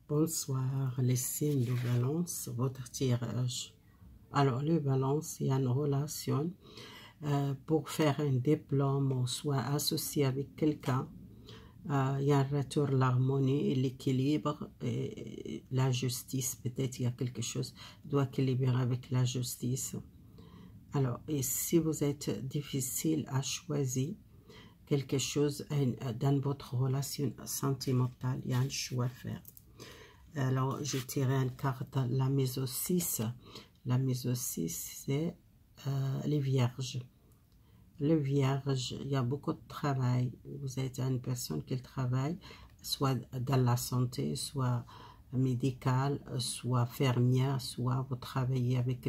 Bonsoir, les signes de balance, votre tirage. Alors, le balance, il y a une relation pour faire un diplôme, soit associé avec quelqu'un. Il y a un retour l'harmonie, l'équilibre, et la justice. Peut-être il y a quelque chose qui doit équilibrer avec la justice. Alors, et si vous êtes difficile à choisir quelque chose dans votre relation sentimentale, il y a un choix à faire. Alors, j'ai tiré une carte, la maison 6. La maison 6, c'est les vierges. Les vierges, il y a beaucoup de travail. Vous êtes une personne qui travaille, soit dans la santé, soit médicale, soit fermière, soit vous travaillez avec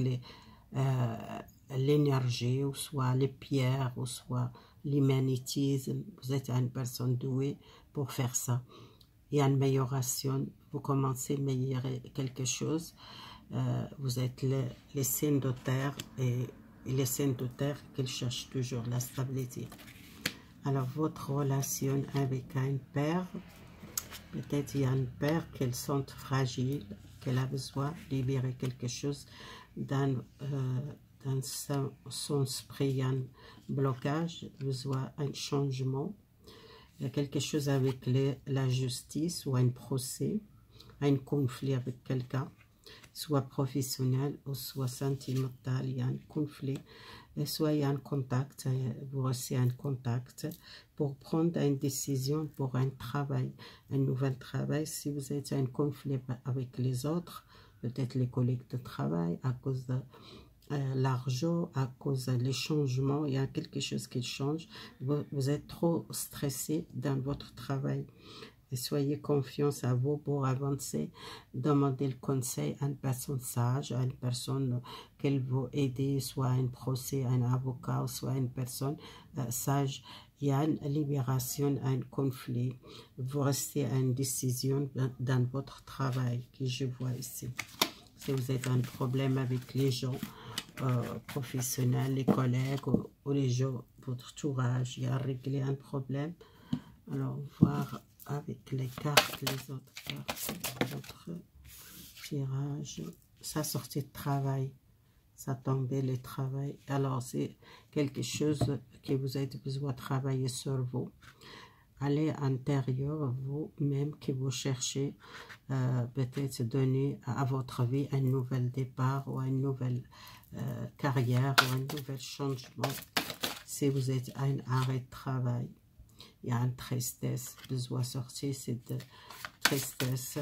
l'énergie, ou soit les pierres, ou soit l'humanitisme. Vous êtes une personne douée pour faire ça. Il y a une amélioration, vous commencez à améliorer quelque chose. Vous êtes les signes de terre et les signes de terre qu'ils cherchent toujours la stabilité. Alors, votre relation avec un père, peut-être il y a une père qu'elle sent fragile, qu'elle a besoin de libérer quelque chose dans son esprit, il y a un blocage, besoin d'un changement. Il y a quelque chose avec la justice ou un procès, un conflit avec quelqu'un, soit professionnel ou soit sentimental, il y a un conflit, et soit il y a un contact, vous recevez un contact pour prendre une décision pour un travail, un nouvel travail. Si vous êtes en conflit avec les autres, peut-être les collègues de travail, à cause de l'argent, à cause des changements, il y a quelque chose qui change, vous êtes trop stressé dans votre travail. Et soyez confiance à vous pour avancer, demandez le conseil à une personne sage, à une personne qu'elle veut aider, soit un procès, un avocat, soit une personne sage. Il y a une libération, un conflit, vous restez à une décision dans votre travail que je vois ici. Si vous avez un problème avec les gens, professionnels, les collègues ou les gens, votre entourage, il y a réglé un problème. Alors, voir avec les cartes, les autres cartes, votre tirage, ça sortait de travail, ça tombait le travail. Alors, c'est quelque chose que vous avez besoin de travailler sur vous. Allez à l'intérieur, vous-même, que vous cherchez, peut-être donner à votre vie un nouvel départ ou une nouvelle carrière ou un nouvel changement. Si vous êtes à un arrêt de travail, il y a une tristesse, besoin de sortir cette tristesse.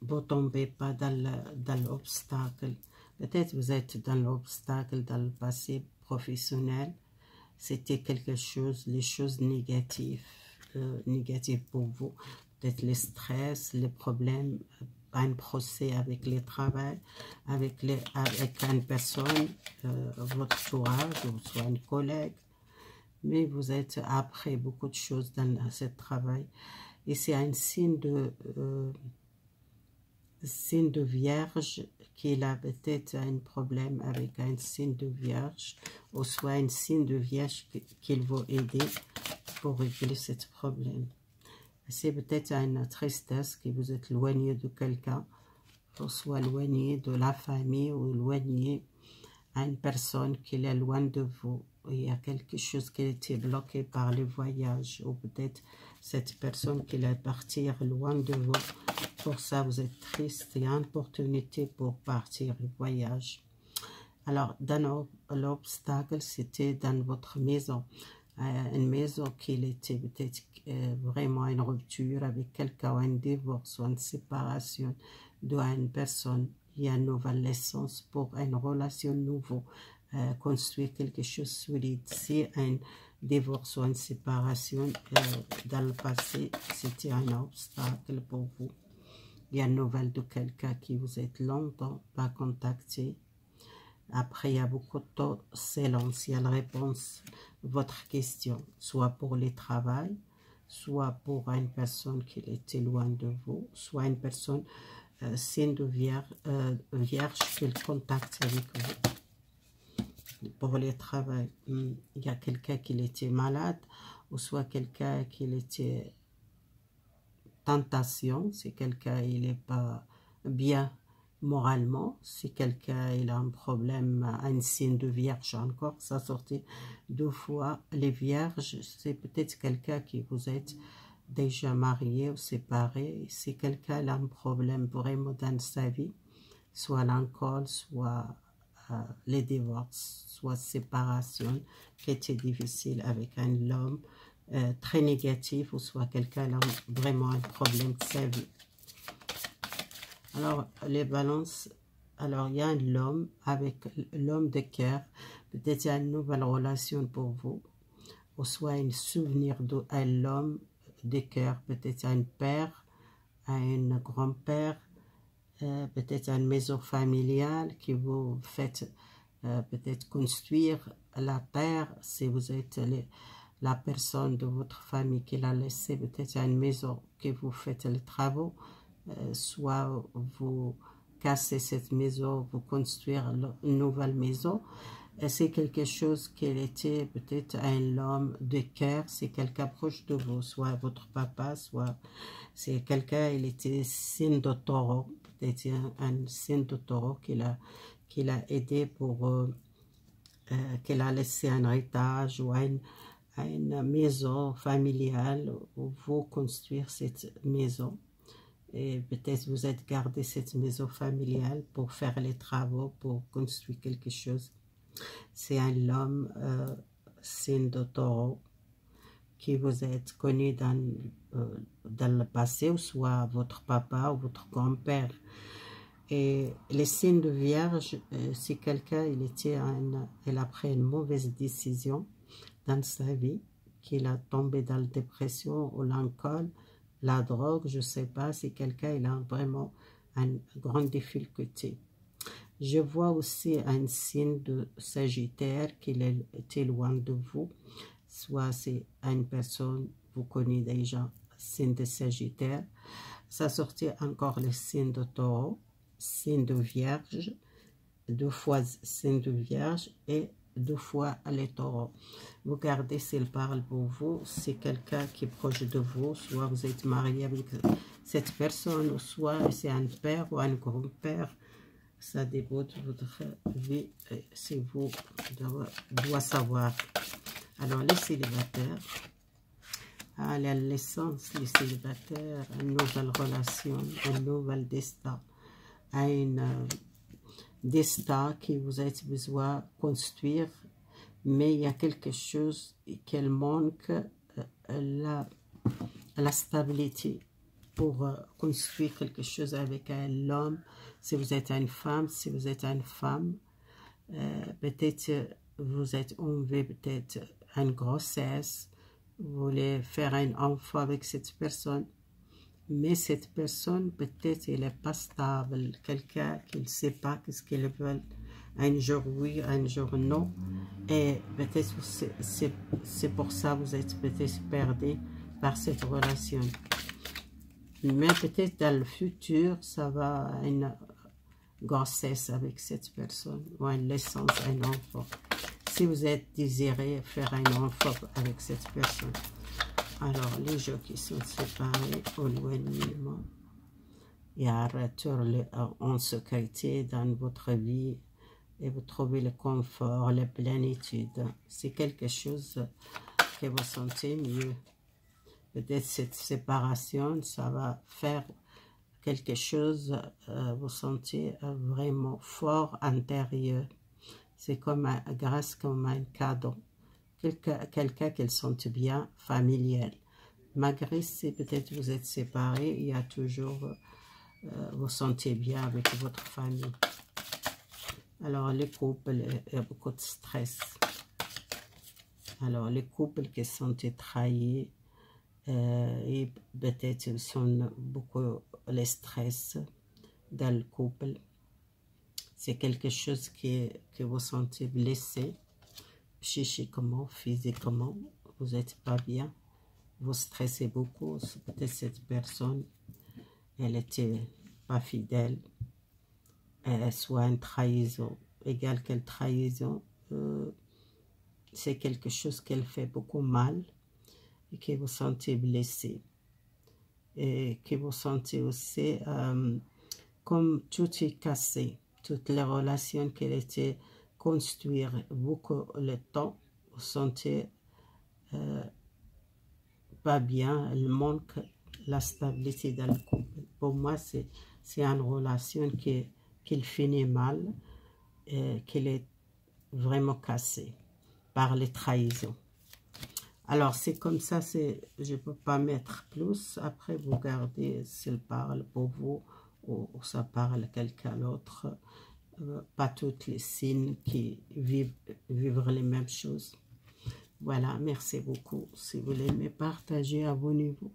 Vous ne tombez pas dans l'obstacle. Peut-être vous êtes dans l'obstacle dans le passé professionnel. C'était quelque chose, les choses négatives pour vous. Peut-être le stress, les problèmes, un procès avec le travail, avec une personne, votre entourage, ou soit un collègue. Mais vous êtes après beaucoup de choses dans ce travail. Et c'est un signe de vierge qu'il a peut-être un problème avec un signe de vierge, ou soit un signe de vierge qu'il veut aider pour régler ce problème. C'est peut-être une tristesse que vous êtes éloigné de quelqu'un, ou soit éloigné de la famille, ou éloigné à une personne qui est loin de vous. Il y a quelque chose qui a été bloqué par le voyage, ou peut-être cette personne qui est partie loin de vous. Pour ça, vous êtes triste. Il y a une opportunité pour partir le voyage. Alors, dans l'obstacle, c'était dans votre maison. Une maison qui était peut-être vraiment une rupture avec quelqu'un, ou un divorce, ou une séparation d'une personne. Il y a une nouvelle naissance pour une relation nouvelle, construire quelque chose de solide. Si un divorce ou une séparation dans le passé, c'était un obstacle pour vous. Il y a une nouvelle de quelqu'un qui vous êtes longtemps pas contacté. Après, il y a beaucoup de silence. Il y a la réponse à votre question, soit pour le travail, soit pour une personne qui était loin de vous, soit une personne signe de vierge qui contacte avec vous. Pour le travail, il y a quelqu'un qui était malade, ou soit quelqu'un qui était tentation, si quelqu'un il n'est pas bien moralement, si quelqu'un il a un problème, un signe de vierge encore, ça sortit 2 fois. Les vierges, c'est peut-être quelqu'un qui vous êtes déjà marié ou séparé. Si quelqu'un a un problème vraiment dans sa vie, soit l'alcool, soit les divorces, soit séparation qui était difficile avec un homme très négatif, ou soit quelqu'un a vraiment un problème de sa vie. Alors, les balances, alors il y a l'homme avec l'homme de cœur, peut-être il y a une nouvelle relation pour vous, ou soit un souvenir d'un homme de cœur, peut-être un père, un grand-père, peut-être une maison familiale qui vous faites peut-être construire la terre, si vous êtes la personne de votre famille qui l'a laissé, peut-être une maison que vous faites les travaux, soit vous cassez cette maison, vous construire une nouvelle maison. C'est quelque chose qui était peut-être un homme de cœur, c'est quelqu'un proche de vous, soit votre papa, soit c'est quelqu'un, il était signe de taureau, peut-être un signe de taureau qui l'a aidé pour qu'il a laissé un héritage ou une maison familiale où vous construire cette maison. Et peut-être vous êtes gardé cette maison familiale pour faire les travaux, pour construire quelque chose. C'est un homme signe de taureau qui vous êtes connu dans le passé, ou soit votre papa ou votre grand-père. Et les signes de vierge, si quelqu'un il a pris une mauvaise décision dans sa vie, qu'il a tombé dans la dépression ou l'alcool, la drogue, je ne sais pas, si quelqu'un il a vraiment une grande difficulté. Je vois aussi un signe de Sagittaire qui était loin de vous, soit c'est une personne vous connaissez déjà, signe de Sagittaire. Ça sortit encore le signe de Taureau, signe de Vierge, 2 fois signe de Vierge et 2 fois les Taureaux. Vous gardez s'il parle pour vous, c'est quelqu'un qui est proche de vous, soit vous êtes marié avec cette personne, ou soit c'est un père ou un grand-père. Ça dépend de votre vie, c'est vous doit savoir. Alors les célibataires, à la naissance, les célibataires, une nouvelle relation, un nouvel destin, un destin que vous avez besoin de construire, mais il y a quelque chose qui manque, la stabilité pour construire quelque chose avec un homme. Si vous êtes une femme, si vous êtes une femme, peut-être vous êtes enlevé, peut-être une grossesse, vous voulez faire un enfant avec cette personne, mais cette personne, peut-être, elle n'est pas stable, quelqu'un qui ne sait pas ce qu'elle veut, un jour oui, un jour non, et peut-être c'est pour ça que vous êtes peut-être perdu par cette relation. Mais peut-être dans le futur, ça va une grossesse avec cette personne, ou une naissance, un enfant. Si vous êtes désiré faire un enfant avec cette personne. Alors, les gens qui sont séparés, au éloignement, il y a un retour en sécurité dans votre vie, et vous trouvez le confort, la plénitude. C'est quelque chose que vous sentez mieux. Peut-être cette séparation, ça va faire quelque chose, vous sentez vraiment fort intérieur. C'est comme grâce comme un cadeau. Quelqu'un qui se sente bien, familial. Malgré si peut-être vous êtes séparés, il y a toujours, vous sentez bien avec votre famille. Alors les couples, il y a beaucoup de stress. Alors les couples qui sont trahis, et peut-être ils sont beaucoup le stress dans le couple. C'est quelque chose que vous sentez blessé, psychiquement, physiquement, vous n'êtes pas bien, vous stressez beaucoup. Peut-être cette personne, elle n'était pas fidèle, soit une trahison, égale quelle trahison, c'est quelque chose qu'elle fait beaucoup mal, et que vous sentez blessé. et que vous sentez aussi comme tout est cassé. Toutes les relations qui étaient construites beaucoup le temps, vous sentez pas bien, il manque la stabilité dans le couple. Pour moi, c'est une relation qui finit mal, qui est vraiment cassée par les trahisons. Alors, c'est comme ça, je ne peux pas mettre plus. Après, vous gardez s'il parle pour vous ou ça parle à quelqu'un d'autre. Pas toutes les signes qui vivent les mêmes choses. Voilà, merci beaucoup. Si vous voulez me partager, abonnez-vous.